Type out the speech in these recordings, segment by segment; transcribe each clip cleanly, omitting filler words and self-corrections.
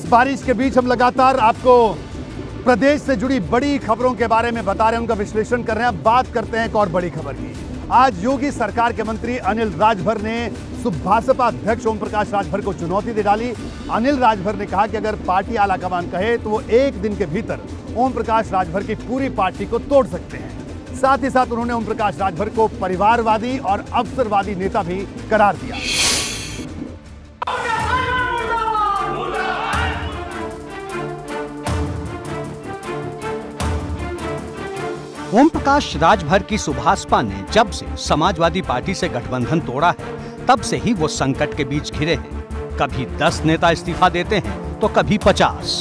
बारिश के बीच हम लगातार आपको प्रदेश से जुड़ी बड़ी खबरों के बारे में बता रहे हैं, उनका विश्लेषण कर रहे हैं। अब बात करते हैं एक और बड़ी खबर की। आज योगी सरकार के मंत्री अनिल राजभर ने भाजपा अध्यक्ष ओम प्रकाश राजभर को चुनौती दे डाली। अनिल राजभर ने कहा कि अगर पार्टी आलाकमान कहे तो वो एक दिन के भीतर ओम प्रकाश राजभर की पूरी पार्टी को तोड़ सकते हैं। साथ ही साथ उन्होंने ओम प्रकाश राजभर को परिवारवादी और अवसरवादी नेता भी करार दिया। ओम प्रकाश राजभर की सुभाषपा ने जब से समाजवादी पार्टी से गठबंधन तोड़ा है, तब से ही वो संकट के बीच घिरे हैं। कभी 10 नेता इस्तीफा देते हैं तो कभी 50।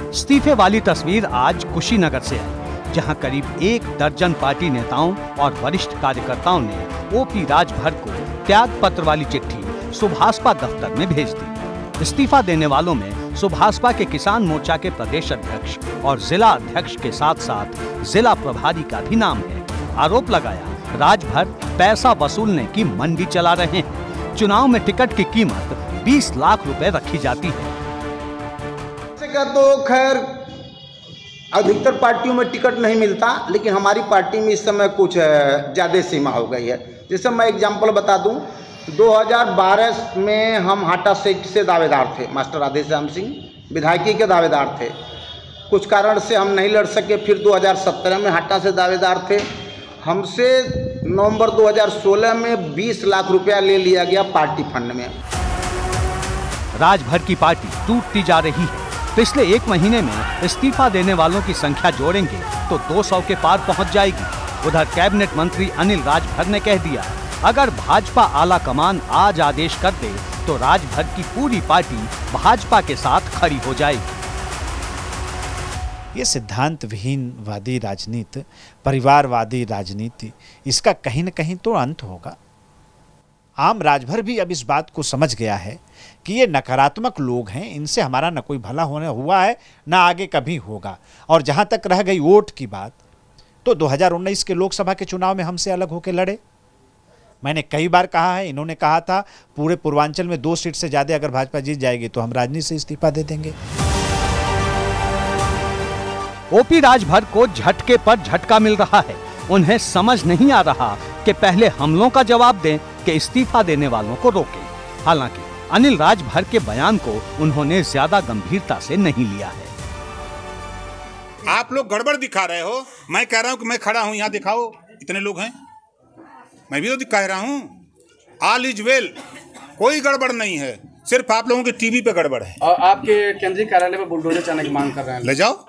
इस्तीफे वाली तस्वीर आज कुशीनगर से है, जहां करीब 1 दर्जन पार्टी नेताओं और वरिष्ठ कार्यकर्ताओं ने ओपी राजभर को त्याग पत्र वाली चिट्ठी सुभाषपा दफ्तर में भेज दी। इस्तीफा देने वालों में सुभाषपा के किसान मोर्चा के प्रदेश अध्यक्ष और जिला अध्यक्ष के साथ साथ जिला प्रभारी का भी नाम है। आरोप लगाया राजभर पैसा वसूलने की मंडी चला रहे हैं। चुनाव में टिकट की कीमत 20 लाख रुपए रखी जाती है। तो खैर अधिकतर पार्टियों में टिकट नहीं मिलता, लेकिन हमारी पार्टी में इस समय कुछ ज्यादा सीमा हो गई है। जैसे मैं एग्जाम्पल बता दूं, 2012 में हम हाटा सीट से दावेदार थे। मास्टर राधेश्याम सिंह विधायकी के दावेदार थे। कुछ कारण से हम नहीं लड़ सके। फिर 2017 में हाटा से दावेदार थे। हमसे नवंबर 2016 में 20 लाख रुपया ले लिया गया पार्टी फंड में। राजभर की पार्टी टूटती जा रही है। पिछले 1 महीने में इस्तीफा देने वालों की संख्या जोड़ेंगे तो 200 के पार पहुंच जाएगी। उधर कैबिनेट मंत्री अनिल राजभर ने कह दिया, अगर भाजपा आला कमान आज आदेश कर दे तो राजभर की पूरी पार्टी भाजपा के साथ खड़ी हो जाएगी। ये सिद्धांत विहीनवादी राजनीति, परिवारवादी राजनीति, इसका कहीं न कहीं तो अंत होगा। आम राजभर भी अब इस बात को समझ गया है कि ये नकारात्मक लोग हैं, इनसे हमारा न कोई भला होने हुआ है न आगे कभी होगा। और जहां तक रह गई वोट की बात, तो 2019 के लोकसभा के चुनाव में हमसे अलग होकर लड़े। मैंने कई बार कहा है, इन्होंने कहा था पूरे पूर्वांचल में 2 सीट से ज्यादा अगर भाजपा जीत जाएगी तो हम राजनीति से इस्तीफा दे देंगे। ओपी राजभर को झटके पर झटका मिल रहा है। उन्हें समझ नहीं आ रहा कि पहले हमलों का जवाब दें कि इस्तीफा देने वालों को रोकें। हालांकि अनिल राजभर के बयान को उन्होंने ज्यादा गंभीरता से नहीं लिया है। आप लोग गड़बड़ दिखा रहे हो। मैं कह रहा हूं कि मैं खड़ा हूं, यहाँ दिखाओ इतने लोग हैं। मैं भी तो कह रहा हूं ऑल इज वेल, कोई गड़बड़ नहीं है, सिर्फ आप लोगों के टीवी पे गड़बड़ है। और आपके केंद्रीय कार्यालय में बुलडोजर चलाने की मांग कर रहे हैं। ले जाओ,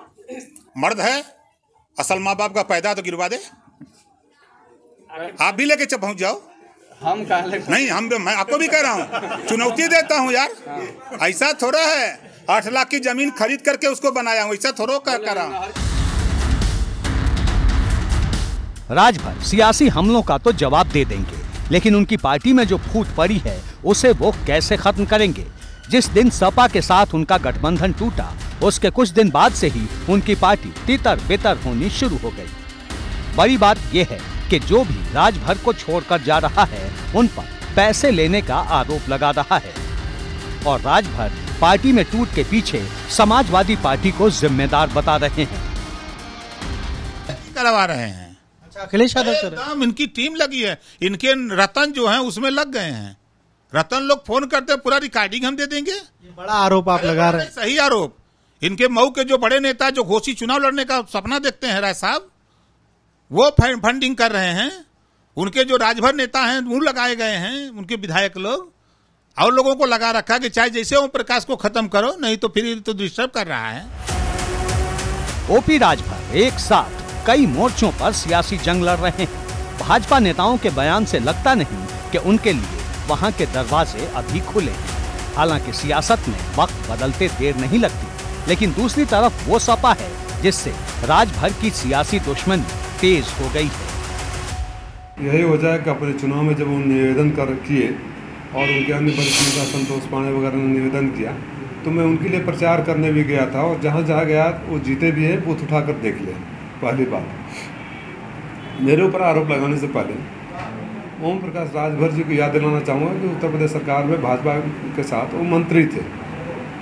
मर्द है, असल माँ बाप का पैदा तो गिरवा दे। आप भी लेके पहुंच जाओ। हम नहीं, मैं आपको भी कह रहा हूँ, चुनौती देता हूँ यार। ऐसा थोड़ा है 8 लाख की जमीन खरीद करके उसको बनाया हूँ, ऐसा थोड़ा कर रहा हूँ। राजभर सियासी हमलों का तो जवाब दे देंगे, लेकिन उनकी पार्टी में जो फूट पड़ी है उसे वो कैसे खत्म करेंगे। जिस दिन सपा के साथ उनका गठबंधन टूटा, उसके कुछ दिन बाद से ही उनकी पार्टी तितर बितर होनी शुरू हो गई। बड़ी बात यह है कि जो भी राजभर को छोड़कर जा रहा है, उन पर पैसे लेने का आरोप लगा रहा है। और राजभर पार्टी में टूट के पीछे समाजवादी पार्टी को जिम्मेदार बता रहे हैं। करवा रहे हैं। अखिलेश यादव एकदम इनकी टीम लगी है। इनके रतन जो हैं उसमें लग गए हैं। रतन लोग फोन करते हैं, पूरा रिकॉर्डिंग हम दे देंगे। ये बड़ा आरोप आप लगा रहे हैं। सही आरोप। इनके मऊ के जो बड़े नेता जो घोषित चुनाव लड़ने का सपना देखते हैं राय साहब, वो फंडिंग कर रहे हैं। उनके जो राजभर नेता हैं वो लगाए गए हैं, उनके विधायक लोग और लोगों को लगा रखा कि चाहे जैसे ओम प्रकाश को खत्म करो, नहीं तो फिर तो डिस्टर्ब कर रहा है। ओपी राजभर एक साथ कई मोर्चों पर सियासी जंग लड़ रहे हैं। भाजपा नेताओं के बयान से लगता नहीं कि उनके लिए वहां के दरवाजे अभी खुले हैं। हालांकि सियासत में वक्त बदलते देर नहीं लगती, लेकिन दूसरी तरफ वो सपा है जिससे राजभर की सियासी दुश्मनी तेज हो गई है। यही वजह है कि अपने चुनाव में जब वो निवेदन कर किए और उनके अन्य वरिष्ठ नेता संतोष पांडे वगैरह ने निवेदन किया, तो मैं उनके लिए प्रचार करने भी गया था। और जहाँ जहाँ गया वो जीते भी हैं, बूथ उठा कर देख ले। पहली बात, मेरे ऊपर आरोप लगाने से पहले ओम प्रकाश राजभर जी को याद दिलाना चाहूँगा कि उत्तर प्रदेश सरकार में भाजपा के साथ वो मंत्री थे।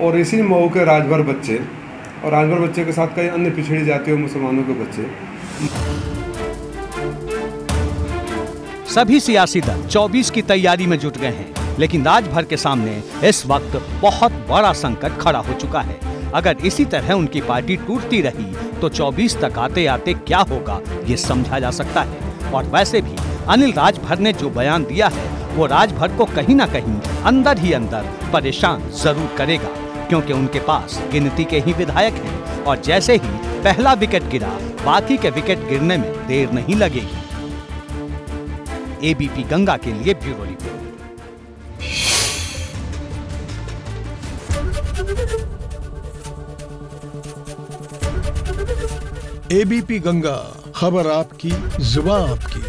और इसी मऊ के राजभर बच्चे और राजभर बच्चे के साथ कई अन्य पिछड़ी जातियों मुसलमानों के बच्चे। सभी सियासी दल 24 की तैयारी में जुट गए हैं, लेकिन राजभर के सामने इस वक्त बहुत बड़ा संकट खड़ा हो चुका है। अगर इसी तरह उनकी पार्टी टूटती रही तो 24 तक आते आते क्या होगा ये समझा जा सकता है। और वैसे भी अनिल राजभर ने जो बयान दिया है वो राजभर को कहीं ना कहीं अंदर ही अंदर परेशान जरूर करेगा, क्योंकि उनके पास गिनती के ही विधायक हैं और जैसे ही पहला विकेट गिरा बाकी के विकेट गिरने में देर नहीं लगेगी। एबीपी गंगा के लिए ब्यूरो रिपोर्ट। एबीपी गंगा, खबर आपकी, जुबान आपकी।